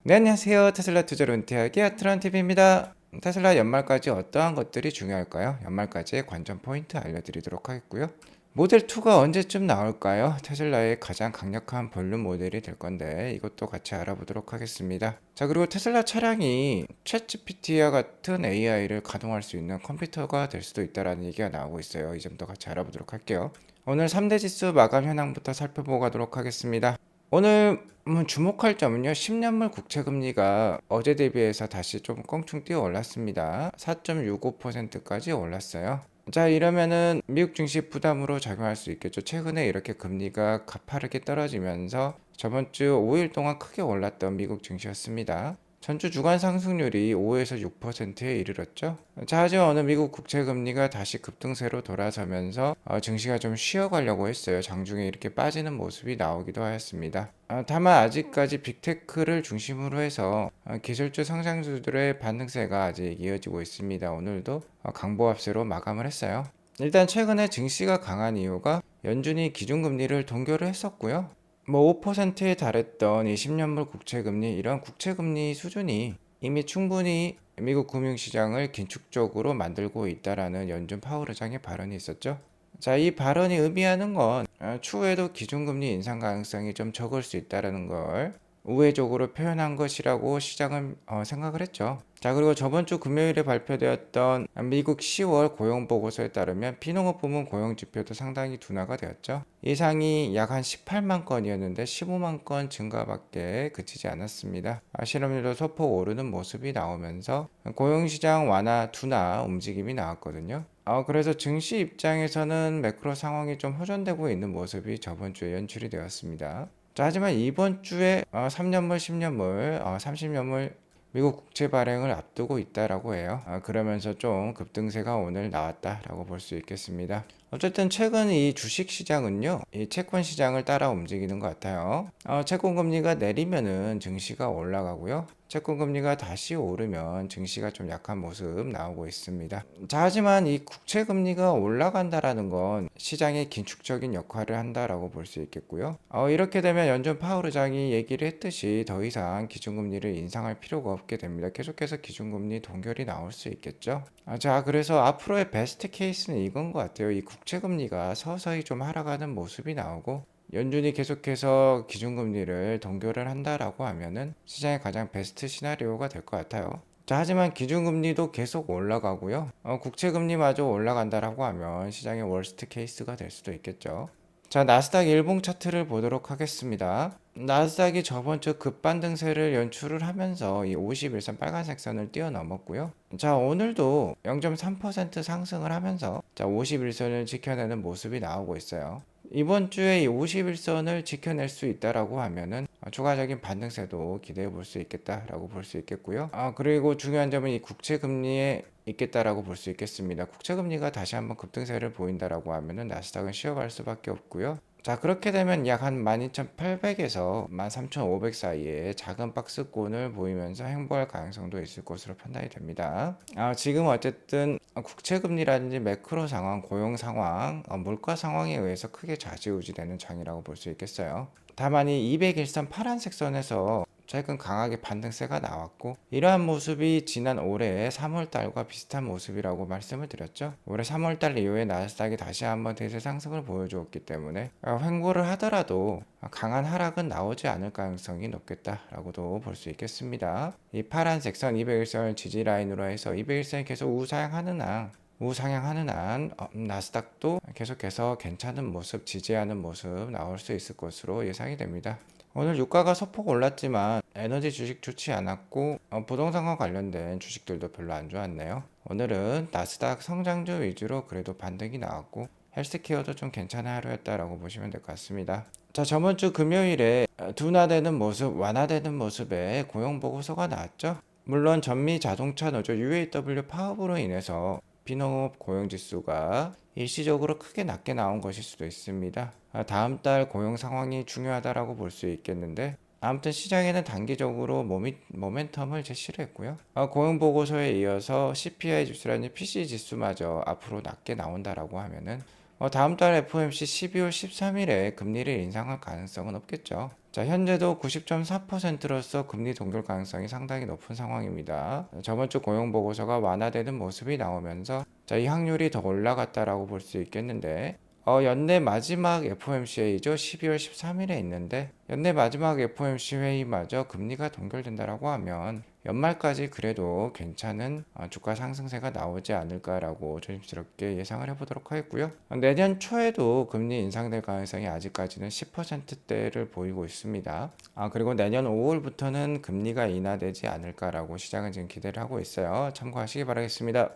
네, 안녕하세요. 테슬라 투자로 은퇴하기 아트론TV입니다. 테슬라 연말까지 어떠한 것들이 중요할까요? 연말까지의 관전 포인트 알려드리도록 하겠고요. 모델2가 언제쯤 나올까요? 테슬라의 가장 강력한 볼륨 모델이 될 건데 이것도 같이 알아보도록 하겠습니다. 자, 그리고 테슬라 차량이 챗GPT와 같은 AI를 가동할 수 있는 컴퓨터가 될 수도 있다는 얘기가 나오고 있어요. 이 점도 같이 알아보도록 할게요. 오늘 3대 지수 마감 현황부터 살펴보고 가도록 하겠습니다. 오늘 주목할 점은요. 10년물 국채금리가 어제 대비해서 다시 좀 껑충 뛰어 올랐습니다. 4.65%까지 올랐어요. 자, 이러면은 미국 증시 부담으로 작용할 수 있겠죠. 최근에 이렇게 금리가 가파르게 떨어지면서 저번 주 5일 동안 크게 올랐던 미국 증시였습니다. 전주 주간 상승률이 5에서 6%에 이르렀죠. 자, 하지만 오늘 미국 국채 금리가 다시 급등세로 돌아서면서 증시가 좀 쉬어가려고 했어요. 장중에 이렇게 빠지는 모습이 나오기도 하였습니다. 다만 아직까지 빅테크를 중심으로 해서 기술주 상장주들의 반등세가 아직 이어지고 있습니다. 오늘도 강보합세로 마감을 했어요. 일단 최근에 증시가 강한 이유가 연준이 기준금리를 동결을 했었고요. 5%에 달했던 이 10년물 국채금리, 이런 국채금리 수준이 이미 충분히 미국 금융시장을 긴축적으로 만들고 있다라는 연준 파월 의장의 발언이 있었죠. 자, 이 발언이 의미하는 건 추후에도 기준금리 인상 가능성이 좀 적을 수 있다라는 걸 우회적으로 표현한 것이라고 시장은 생각을 했죠. 자, 그리고 저번 주 금요일에 발표되었던 미국 10월 고용보고서에 따르면 비농업 부문 고용지표도 상당히 둔화가 되었죠. 예상이 약 한 18만 건이었는데 15만 건 증가밖에 그치지 않았습니다. 실업률도 소폭 오르는 모습이 나오면서 고용시장 완화 둔화 움직임이 나왔거든요. 그래서 증시 입장에서는 매크로 상황이 좀 호전되고 있는 모습이 저번 주에 연출이 되었습니다. 자, 하지만 이번 주에 3년물, 10년물, 30년물 미국 국채 발행을 앞두고 있다라고 해요. 그러면서 좀 급등세가 오늘 나왔다라고 볼 수 있겠습니다. 어쨌든 최근 이 주식 시장은요, 이 채권 시장을 따라 움직이는 것 같아요. 채권 금리가 내리면은 증시가 올라가고요. 채권 금리가 다시 오르면 증시가 좀 약한 모습 나오고 있습니다. 자, 하지만 이 국채 금리가 올라간다라는 건 시장의 긴축적인 역할을 한다라고 볼 수 있겠고요. 이렇게 되면 연준 파월 의장이 얘기를 했듯이 더 이상 기준금리를 인상할 필요가 없게 됩니다. 계속해서 기준금리 동결이 나올 수 있겠죠. 자, 그래서 앞으로의 베스트 케이스는 이건 것 같아요. 이 국채 금리가 서서히 좀 하락하는 모습이 나오고 연준이 계속해서 기준금리를 동결을 한다라고 하면은 시장의 가장 베스트 시나리오가 될 것 같아요. 자, 하지만 기준금리도 계속 올라가고요. 국채금리마저 올라간다라고 하면 시장의 월스트 케이스가 될 수도 있겠죠. 자, 나스닥 일봉 차트를 보도록 하겠습니다. 나스닥이 저번 주 급반등세를 연출을 하면서 이 51선 빨간색 선을 뛰어넘었고요. 자, 오늘도 0.3% 상승을 하면서 자, 51선을 지켜내는 모습이 나오고 있어요. 이번 주에 이 51선을 지켜낼 수 있다라고 하면은 추가적인 반등세도 기대해 볼 수 있겠다라고 볼 수 있겠고요. 그리고 중요한 점은 이 국채 금리에 있겠다라고 볼 수 있겠습니다. 국채 금리가 다시 한번 급등세를 보인다라고 하면은 나스닥은 쉬어갈 수밖에 없고요. 자, 그렇게 되면 약 한 12,800에서 13,500 사이에 작은 박스권을 보이면서 행보할 가능성도 있을 것으로 판단이 됩니다. 지금 어쨌든 국채금리라든지 매크로 상황, 고용 상황, 물가 상황에 의해서 크게 좌지우지되는 장이라고 볼 수 있겠어요. 다만 이 201선 파란색 선에서 최근 강하게 반등세가 나왔고 이러한 모습이 지난 올해 3월달과 비슷한 모습이라고 말씀을 드렸죠. 올해 3월달 이후에 나스닥이 다시 한번 대세 상승을 보여주었기 때문에 횡보를 하더라도 강한 하락은 나오지 않을 가능성이 높겠다라고도 볼 수 있겠습니다. 이 파란색 선 201선을 지지라인으로 해서 201선이 계속 우상향하는 한 나스닥도 계속해서 괜찮은 모습, 지지하는 모습 나올 수 있을 것으로 예상이 됩니다. 오늘 유가가 소폭 올랐지만 에너지 주식 좋지 않았고 부동산과 관련된 주식들도 별로 안 좋았네요. 오늘은 나스닥 성장주 위주로 그래도 반등이 나왔고 헬스케어도 좀 괜찮은 하루였다라고 보시면 될 것 같습니다. 자, 저번 주 금요일에 둔화되는 모습, 완화되는 모습의 고용 보고서가 나왔죠. 물론 전미 자동차 노조 UAW 파업으로 인해서 비농업 고용지수가 일시적으로 크게 낮게 나온 것일 수도 있습니다. 다음 달 고용 상황이 중요하다라고 볼 수 있겠는데 아무튼 시장에는 단기적으로 모멘텀을 제시를 했고요. 고용 보고서에 이어서 CPI 지수라는 PC 지수마저 앞으로 낮게 나온다라고 하면은 다음 달 FOMC 12월 13일에 금리를 인상할 가능성은 없겠죠. 자, 현재도 90.4%로서 금리 동결 가능성이 상당히 높은 상황입니다. 저번 주 고용 보고서가 완화되는 모습이 나오면서 자, 이 확률이 더 올라갔다라고 볼 수 있겠는데 연내 마지막 FOMC 회의죠. 12월 13일에 있는데 연내 마지막 FOMC 회의마저 금리가 동결된다라고 하면 연말까지 그래도 괜찮은 주가 상승세가 나오지 않을까라고 조심스럽게 예상을 해보도록 하겠고요. 내년 초에도 금리 인상될 가능성이 아직까지는 10%대를 보이고 있습니다. 그리고 내년 5월부터는 금리가 인하되지 않을까라고 시장은 지금 기대를 하고 있어요. 참고하시기 바라겠습니다.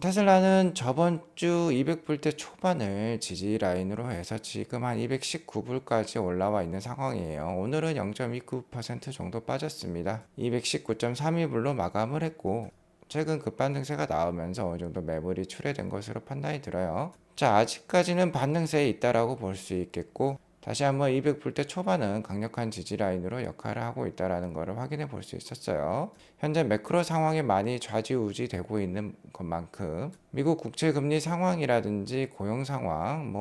테슬라는 저번 주 200불대 초반을 지지 라인으로 해서 지금 한 219불까지 올라와 있는 상황이에요. 오늘은 0.29% 정도 빠졌습니다. 219.32불로 마감을 했고 최근 급반등세가 나오면서 어느 정도 매물이 출회된 것으로 판단이 들어요. 자, 아직까지는 반등세에 있다라고 볼 수 있겠고 다시 한번 200불대 초반은 강력한 지지 라인으로 역할을 하고 있다는 것을 확인해 볼 수 있었어요. 현재 매크로 상황이 많이 좌지우지 되고 있는 것만큼 미국 국채 금리 상황이라든지 고용 상황,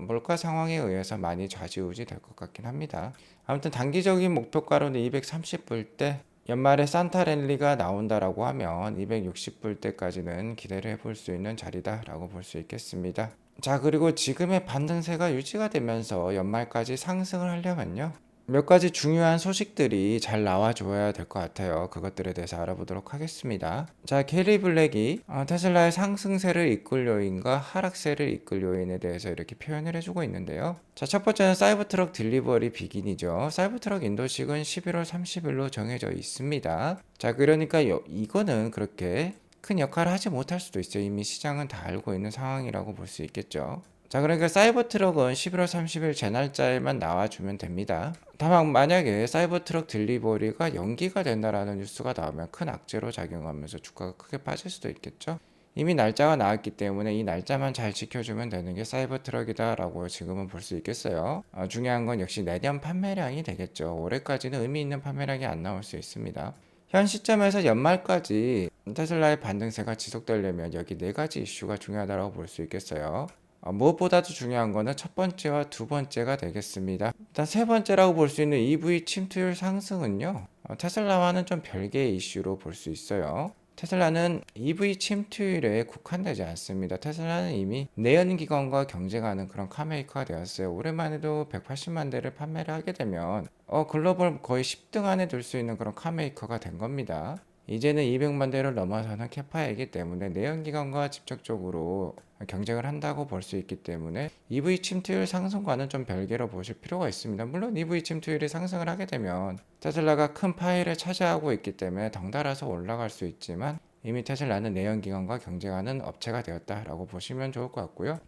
물가 상황에 의해서 많이 좌지우지 될 것 같긴 합니다. 아무튼 단기적인 목표가로는 230불대, 연말에 산타 랠리가 나온다라고 하면 260불대까지는 기대를 해볼 수 있는 자리다라고 볼 수 있겠습니다. 자, 그리고 지금의 반등세가 유지가 되면서 연말까지 상승을 하려면요, 몇 가지 중요한 소식들이 잘 나와줘야 될 것 같아요. 그것들에 대해서 알아보도록 하겠습니다. 자, 캐리 블랙이 테슬라의 상승세를 이끌 요인과 하락세를 이끌 요인에 대해서 이렇게 표현을 해주고 있는데요. 자, 첫 번째는 사이버트럭 딜리버리 비긴이죠. 사이버트럭 인도식은 11월 30일로 정해져 있습니다. 자, 그러니까 이거는 그렇게 큰 역할을 하지 못할 수도 있어요. 이미 시장은 다 알고 있는 상황이라고 볼 수 있겠죠. 자, 그러니까 사이버트럭은 11월 30일 제 날짜에만 나와주면 됩니다. 다만 만약에 사이버트럭 딜리버리가 연기가 된다라는 뉴스가 나오면 큰 악재로 작용하면서 주가가 크게 빠질 수도 있겠죠. 이미 날짜가 나왔기 때문에 이 날짜만 잘 지켜주면 되는 게 사이버트럭이다 라고 지금은 볼 수 있겠어요. 중요한 건 역시 내년 판매량이 되겠죠. 올해까지는 의미 있는 판매량이 안 나올 수 있습니다. 현 시점에서 연말까지 테슬라의 반등세가 지속되려면 여기 네 가지 이슈가 중요하다고 볼 수 있겠어요. 무엇보다도 중요한 거는 첫 번째와 두 번째가 되겠습니다. 일단 세 번째라고 볼 수 있는 EV 침투율 상승은요, 테슬라와는 좀 별개의 이슈로 볼 수 있어요. 테슬라는 EV 침투율에 국한되지 않습니다. 테슬라는 이미 내연기관과 경쟁하는 그런 카메이커가 되었어요. 올해만 해도 180만 대를 판매를 하게 되면 글로벌 거의 10등 안에 들 수 있는 그런 카메이커가 된 겁니다. 이제는 200만 대를 넘어서는 캐파이기 때문에 내연기관과 직접적으로 경쟁을 한다고 볼 수 있기 때문에 EV 침투율 상승과는 좀 별개로 보실 필요가 있습니다. 물론 EV 침투율이 상승을 하게 되면 테슬라가 큰 파일을 차지하고 있기 때문에 덩달아서 올라갈 수 있지만 이미 테슬라는 내연기관과 경쟁하는 업체가 되었다라고 보시면 좋을 것 같고요.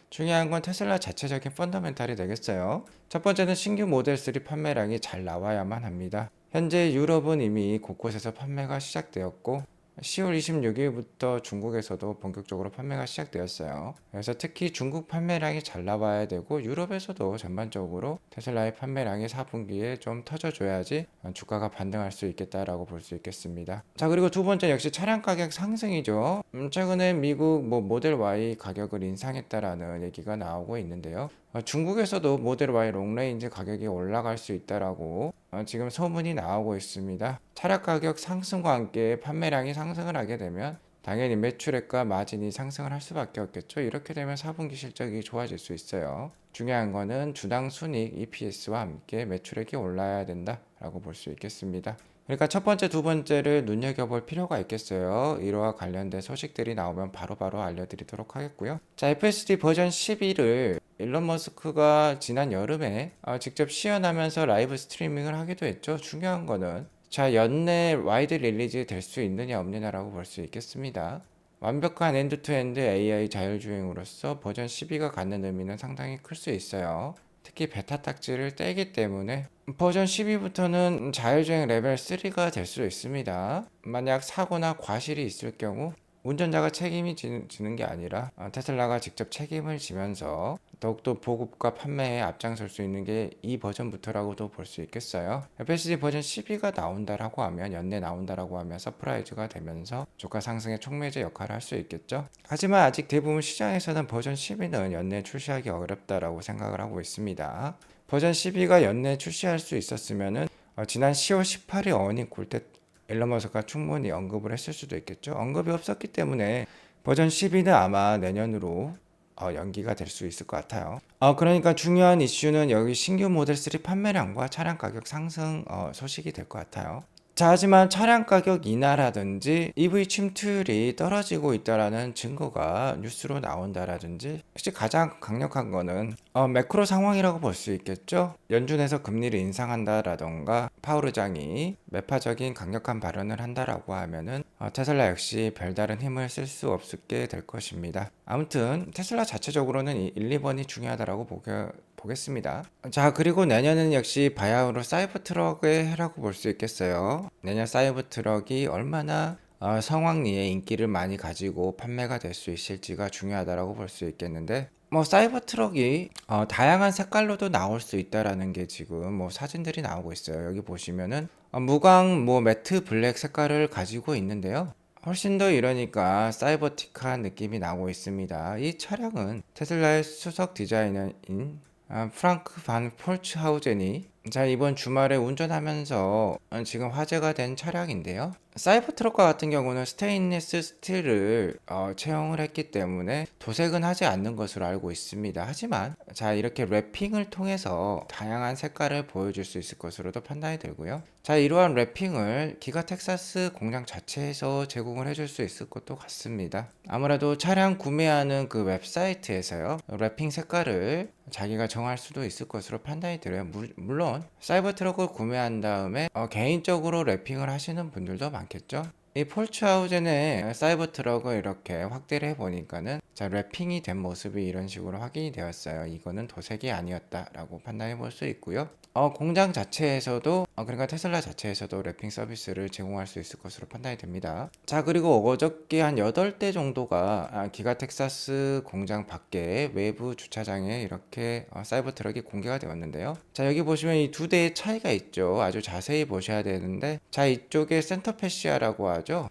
중요한 건 테슬라 자체적인 펀더멘탈이 되겠어요. 첫 번째는 신규 모델 3 판매량이 잘 나와야만 합니다. 현재 유럽은 이미 곳곳에서 판매가 시작되었고 10월 26일부터 중국에서도 본격적으로 판매가 시작되었어요. 그래서 특히 중국 판매량이 잘 나와야 되고 유럽에서도 전반적으로 테슬라의 판매량이 4분기에 좀 터져줘야지 주가가 반등할 수 있겠다라고 볼 수 있겠습니다. 자, 그리고 두 번째 역시 차량 가격 상승이죠. 최근에 미국 모델 Y 가격을 인상했다라는 얘기가 나오고 있는데요. 중국에서도 모델 Y 롱레인지 가격이 올라갈 수 있다라고 지금 소문이 나오고 있습니다. 차량 가격 상승과 함께 판매량이 상승을 하게 되면 당연히 매출액과 마진이 상승을 할 수밖에 없겠죠. 이렇게 되면 4분기 실적이 좋아질 수 있어요. 중요한 거는 주당 순이익 EPS와 함께 매출액이 올라야 된다라고 볼 수 있겠습니다. 그러니까 첫 번째, 두 번째를 눈여겨볼 필요가 있겠어요. 이와 관련된 소식들이 나오면 바로바로 알려드리도록 하겠고요. 자, FSD 버전 11을 일론 머스크가 지난 여름에 직접 시연하면서 라이브 스트리밍을 하기도 했죠. 중요한 거는 자, 연내 와이드 릴리즈 될 수 있느냐 없느냐라고 볼 수 있겠습니다. 완벽한 엔드투엔드 AI 자율주행으로서 버전 12가 갖는 의미는 상당히 클 수 있어요. 특히 베타 딱지를 떼기 때문에 버전 12부터는 자율주행 레벨 3가 될 수 있습니다. 만약 사고나 과실이 있을 경우 운전자가 책임이 지는 게 아니라 테슬라가 직접 책임을 지면서 더욱더 보급과 판매에 앞장설 수 있는 게 이 버전부터라고도 볼 수 있겠어요. FSD 버전 12가 나온다라고 하면, 연내 나온다라고 하면 서프라이즈가 되면서 주가 상승의 촉매제 역할을 할 수 있겠죠. 하지만 아직 대부분 시장에서는 버전 12는 연내 출시하기 어렵다라고 생각을 하고 있습니다. 버전 12가 연내 출시할 수 있었으면은 지난 10월 18일 어닝 콜때 일론 머스크가 충분히 언급을 했을 수도 있겠죠. 언급이 없었기 때문에 버전 12는 아마 내년으로 연기가 될 수 있을 것 같아요. 그러니까 중요한 이슈는 여기 신규 모델 3 판매량과 차량 가격 상승 소식이 될 것 같아요. 자, 하지만 차량 가격 인하라든지 EV 침투율이 떨어지고 있다라는 증거가 뉴스로 나온다라든지, 혹시 가장 강력한 거는 매크로 상황이라고 볼 수 있겠죠. 연준에서 금리를 인상한다라던가 파월 의장이 매파적인 강력한 발언을 한다라고 하면은 테슬라 역시 별다른 힘을 쓸 수 없게 될 것입니다. 아무튼 테슬라 자체적으로는 1, 2번이 중요하다라고 보겠습니다. 자, 그리고 내년은 역시 바야흐로 사이버 트럭의 해라고 볼 수 있겠어요. 내년 사이버 트럭이 얼마나 성황리에 인기를 많이 가지고 판매가 될 수 있을지가 중요하다라고 볼 수 있겠는데, 사이버 트럭이 다양한 색깔로도 나올 수 있다라는 게 지금 사진들이 나오고 있어요. 여기 보시면은 무광 매트 블랙 색깔을 가지고 있는데요. 훨씬 더 이러니까 사이버틱한 느낌이 나고 있습니다. 이 차량은 테슬라의 수석 디자이너인 프랑크 반 폴츠하우젠이 이번 주말에 운전하면서 지금 화제가 된 차량인데요. 사이버 트럭과 같은 경우는 스테인리스 스틸을 채용을 했기 때문에 도색은 하지 않는 것으로 알고 있습니다. 하지만 이렇게 랩핑을 통해서 다양한 색깔을 보여줄 수 있을 것으로도 판단이 되고요. 이러한 랩핑을 기가 텍사스 공장 자체에서 제공을 해줄 수 있을 것도 같습니다. 아무래도 차량 구매하는 그 웹사이트에서요, 랩핑 색깔을 자기가 정할 수도 있을 것으로 판단이 들어요. 물론 사이버 트럭을 구매한 다음에 개인적으로 랩핑을 하시는 분들도 많겠죠. 이 폴츠하우젠의 사이버 트럭을 이렇게 확대를 해보니까는 랩핑이 된 모습이 이런 식으로 확인이 되었어요. 이거는 도색이 아니었다라고 판단해 볼 수 있고요. 공장 자체에서도 그러니까 테슬라 자체에서도 랩핑 서비스를 제공할 수 있을 것으로 판단이 됩니다. 그리고 어저께 한 8대 정도가 기가 텍사스 공장 밖에 외부 주차장에 이렇게 사이버 트럭이 공개가 되었는데요. 여기 보시면 이 두 대의 차이가 있죠. 아주 자세히 보셔야 되는데, 이쪽에 센터 패시아라고 하죠.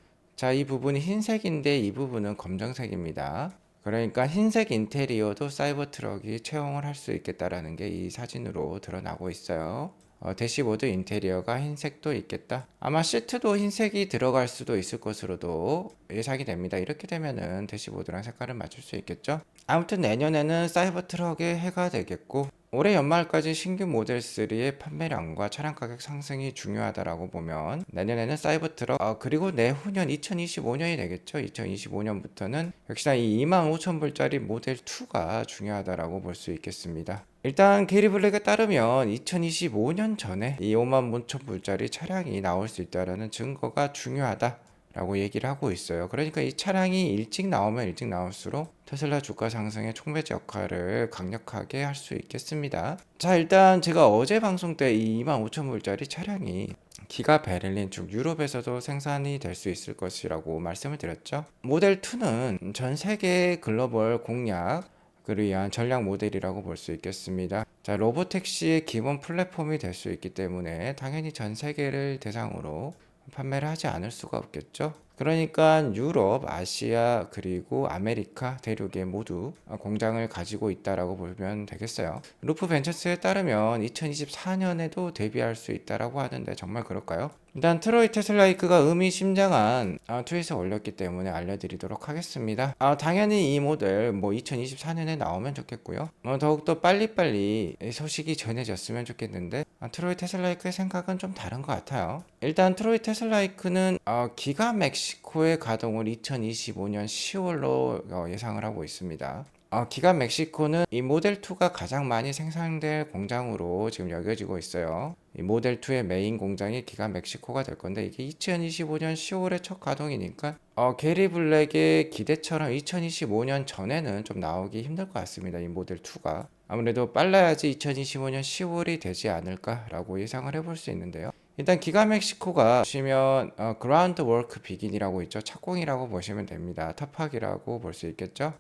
이 부분이 흰색인데 이 부분은 검정색입니다. 그러니까 흰색 인테리어도 사이버 트럭이 채용을 할 수 있겠다라는 게 이 사진으로 드러나고 있어요. 대시보드 인테리어가 흰색도 있겠다. 아마 시트도 흰색이 들어갈 수도 있을 것으로도 예상이 됩니다. 이렇게 되면은 대시보드랑 색깔을 맞출 수 있겠죠. 아무튼 내년에는 사이버 트럭의 해가 되겠고, 올해 연말까지 신규 모델 3의 판매량과 차량 가격 상승이 중요하다라고 보면 내년에는 사이버 트럭, 그리고 내후년 2025년이 되겠죠. 2025년부터는 역시나 이 25,000불짜리 모델 2가 중요하다라고 볼 수 있겠습니다. 일단 게리 블랙에 따르면 2025년 전에 이 55,000불짜리 차량이 나올 수 있다라는 증거가 중요하다 라고 얘기를 하고 있어요. 그러니까 이 차량이 일찍 나오면 일찍 나올수록 테슬라 주가 상승의 촉매제 역할을 강력하게 할 수 있겠습니다. 일단 제가 어제 방송 때 이 25,000불짜리 차량이 기가 베를린 쪽 유럽에서도 생산이 될 수 있을 것이라고 말씀을 드렸죠. 모델 2는 전 세계 글로벌 공략 을 위한 전략 모델이라고 볼 수 있겠습니다. 로보택시의 기본 플랫폼이 될 수 있기 때문에 당연히 전 세계를 대상으로 판매를 하지 않을 수가 없겠죠. 그러니까 유럽, 아시아 그리고 아메리카 대륙에 모두 공장을 가지고 있다라고 보면 되겠어요. 루프 벤처스에 따르면 2024년에도 데뷔할 수 있다라고 하는데 정말 그럴까요? 일단 트로이 테슬라이크가 의미심장한 트윗을 올렸기 때문에 알려드리도록 하겠습니다. 당연히 이 모델 2024년에 나오면 좋겠고요. 더욱더 빨리빨리 소식이 전해졌으면 좋겠는데, 트로이 테슬라이크의 생각은 좀 다른 것 같아요. 일단 트로이 테슬라이크는 기가 멕시코의 가동을 2025년 10월로 예상을 하고 있습니다. 기가 멕시코는 이 모델 2가 가장 많이 생산될 공장으로 지금 여겨지고 있어요. 이 모델 2의 메인 공장이 기가 멕시코가 될 건데, 이게 2025년 10월에 첫 가동이니까 게리 블랙의 기대처럼 2025년 전에는 좀 나오기 힘들 것 같습니다. 이 모델 2가 아무래도 빨라야지 2025년 10월이 되지 않을까라고 예상을 해볼 수 있는데요. 일단 기가 멕시코가 보시면 그라운드 워크 비긴이라고 있죠. 착공이라고 보시면 됩니다. 터프하기라고 볼 수 있겠죠.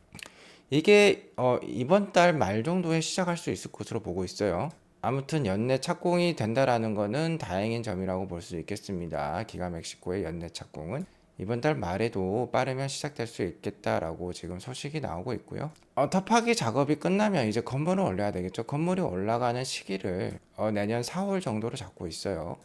이게 이번 달 말 정도에 시작할 수 있을 것으로 보고 있어요. 아무튼 연내 착공이 된다라는 거는 다행인 점이라고 볼 수 있겠습니다. 기가 멕시코의 연내 착공은 이번 달 말에도 빠르면 시작될 수 있겠다라고 지금 소식이 나오고 있고요. 터파기 작업이 끝나면 이제 건물을 올려야 되겠죠. 건물이 올라가는 시기를 내년 4월 정도로 잡고 있어요.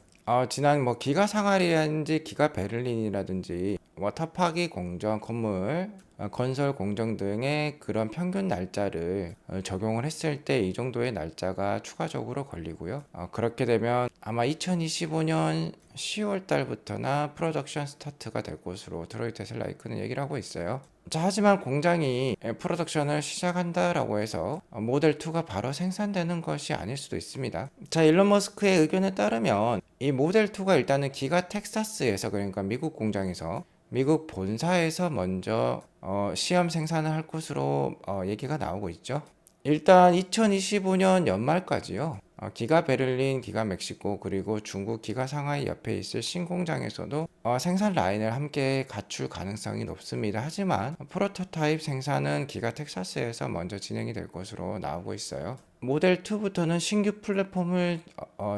지난 뭐 기가 상하이라든지 기가 베를린이라든지 터파기 공정, 건물, 건설 공정 등의 그런 평균 날짜를 적용을 했을 때 이 정도의 날짜가 추가적으로 걸리고요. 그렇게 되면 아마 2025년 10월 달부터나 프로덕션 스타트가 될 것으로 트로이 테슬라이크는 얘기를 하고 있어요. 자, 하지만 공장이 프로덕션을 시작한다라고 해서 모델 2가 바로 생산되는 것이 아닐 수도 있습니다. 자, 일론 머스크의 의견에 따르면 이 모델 2가 일단은 기가 텍사스에서, 그러니까 미국 공장에서, 미국 본사에서 먼저 시험 생산을 할 것으로 얘기가 나오고 있죠. 일단 2025년 연말까지요. 기가 베를린, 기가 멕시코, 그리고 중국 기가 상하이 옆에 있을 신공장에서도 생산 라인을 함께 갖출 가능성이 높습니다. 하지만 프로토타입 생산은 기가 텍사스에서 먼저 진행이 될 것으로 나오고 있어요. 모델 2부터는 신규 플랫폼을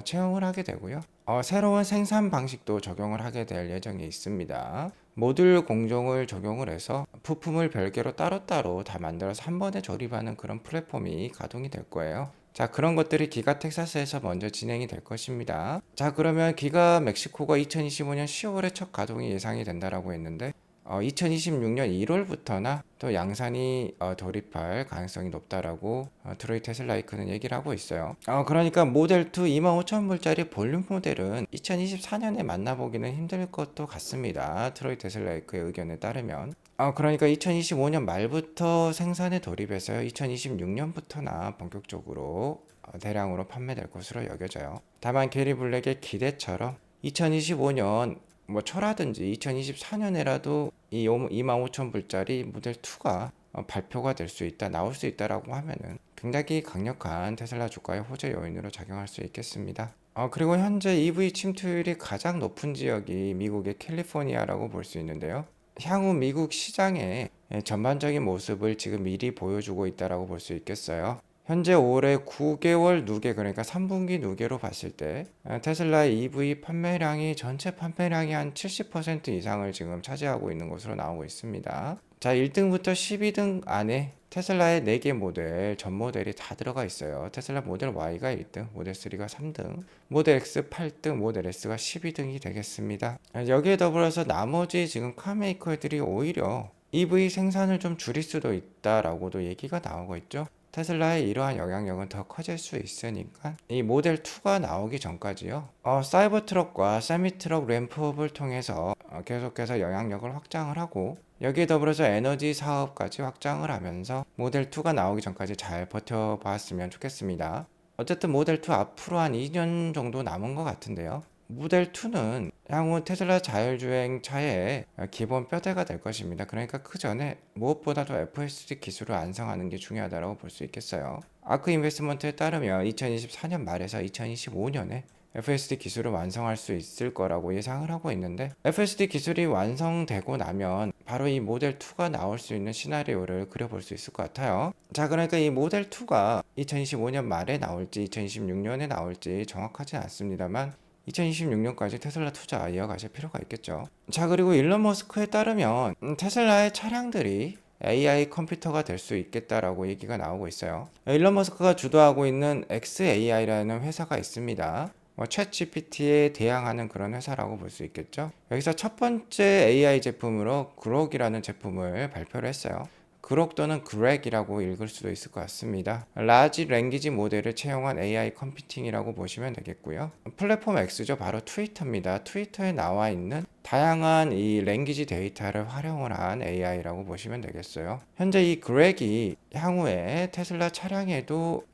채용을 하게 되고요. 새로운 생산 방식도 적용을 하게 될 예정이 있습니다. 모듈 공정을 적용을 해서 부품을 별개로 따로따로 다 만들어서 한 번에 조립하는 그런 플랫폼이 가동이 될 거예요. 자, 그런 것들이 기가 텍사스에서 먼저 진행이 될 것입니다. 자, 그러면 기가 멕시코가 2025년 10월에 첫 가동이 예상이 된다라고 했는데 2026년 1월부터나 또 양산이 돌입할 가능성이 높다라고 트로이 테슬라이크는 얘기를 하고 있어요. 그러니까 모델 2 25,000불짜리 볼륨 모델은 2024년에 만나보기는 힘들 것도 같습니다. 트로이 테슬라이크의 의견에 따르면. 그러니까 2025년 말부터 생산에 돌입해서요. 2026년부터나 본격적으로 대량으로 판매될 것으로 여겨져요. 다만 게리 블랙의 기대처럼 2025년 뭐 초라든지 2024년에라도 이 25,000불짜리 모델 2가 발표가 될 수 있다, 나올 수 있다라고 하면은 굉장히 강력한 테슬라 주가의 호재 요인으로 작용할 수 있겠습니다. 그리고 현재 EV 침투율이 가장 높은 지역이 미국의 캘리포니아라고 볼 수 있는데요. 향후 미국 시장의 전반적인 모습을 지금 미리 보여주고 있다라고 볼 수 있겠어요. 현재 올해 9개월 누계, 그러니까 3분기 누계로 봤을 때 테슬라의 EV 판매량이 전체 판매량이 한 70% 이상을 지금 차지하고 있는 것으로 나오고 있습니다. 자, 1등부터 12등 안에 테슬라의 4개 모델, 전 모델이 다 들어가 있어요. 테슬라 모델 Y가 1등, 모델 3가 3등, 모델 X 8등, 모델 S가 12등이 되겠습니다. 여기에 더불어서 나머지 지금 카메이커들이 오히려 EV 생산을 좀 줄일 수도 있다라고도 얘기가 나오고 있죠. 테슬라의 이러한 영향력은 더 커질 수 있으니까 이 모델 2가 나오기 전까지요. 사이버 트럭과 세미 트럭 램프업을 통해서 계속해서 영향력을 확장을 하고, 여기에 더불어서 에너지 사업까지 확장을 하면서 모델 2가 나오기 전까지 잘 버텨봤으면 좋겠습니다. 어쨌든 모델 2 앞으로 한 2년 정도 남은 것 같은데요. 모델 2는 향후 테슬라 자율주행 차의 기본 뼈대가 될 것입니다. 그러니까 그 전에 무엇보다도 FSD 기술을 완성하는 게 중요하다고 볼 수 있겠어요. 아크 인베스트먼트에 따르면 2024년 말에서 2025년에 FSD 기술을 완성할 수 있을 거라고 예상을 하고 있는데, FSD 기술이 완성되고 나면 바로 이 모델 2가 나올 수 있는 시나리오를 그려볼 수 있을 것 같아요. 자, 그러니까 이 모델 2가 2025년 말에 나올지 2026년에 나올지 정확하진 않습니다만 2026년까지 테슬라 투자 이어가실 필요가 있겠죠. 자, 그리고 일론 머스크에 따르면 테슬라의 차량들이 AI 컴퓨터가 될 수 있겠다라고 얘기가 나오고 있어요. 일론 머스크가 주도하고 있는 xAI라는 회사가 있습니다. 챗 GPT에 대항하는 그런 회사라고 볼 수 있겠죠. 여기서 첫 번째 AI 제품으로 그록이라는 제품을 발표를 했어요. 그록 또는 그렉이라고 읽을 수도 있을 것 같습니다. 라지 랭귀지 모델을 채용한 AI 컴퓨팅이라고 보시면 되겠고요. 플랫폼 X죠. 바로 트위터입니다. 트위터에 나와 있는 다양한 이 랭귀지 데이터를 활용을 한 AI라고 보시면 되겠어요. 현재 이 그렉이 향후에 테슬라 차량에도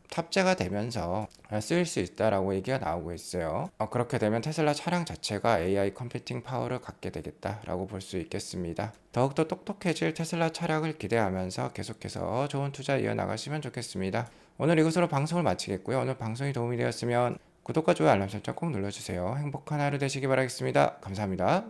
탑재가 되면서 쓰일 수 있다라고 얘기가 나오고 있어요. 그렇게 되면 테슬라 차량 자체가 AI 컴퓨팅 파워를 갖게 되겠다라고 볼 수 있겠습니다. 더욱더 똑똑해질 테슬라 차량을 기대하면서 계속해서 좋은 투자 이어나가시면 좋겠습니다. 오늘 이것으로 방송을 마치겠고요. 오늘 방송이 도움이 되었으면 구독과 좋아요 알람 설정 꼭 눌러주세요. 행복한 하루 되시기 바라겠습니다. 감사합니다.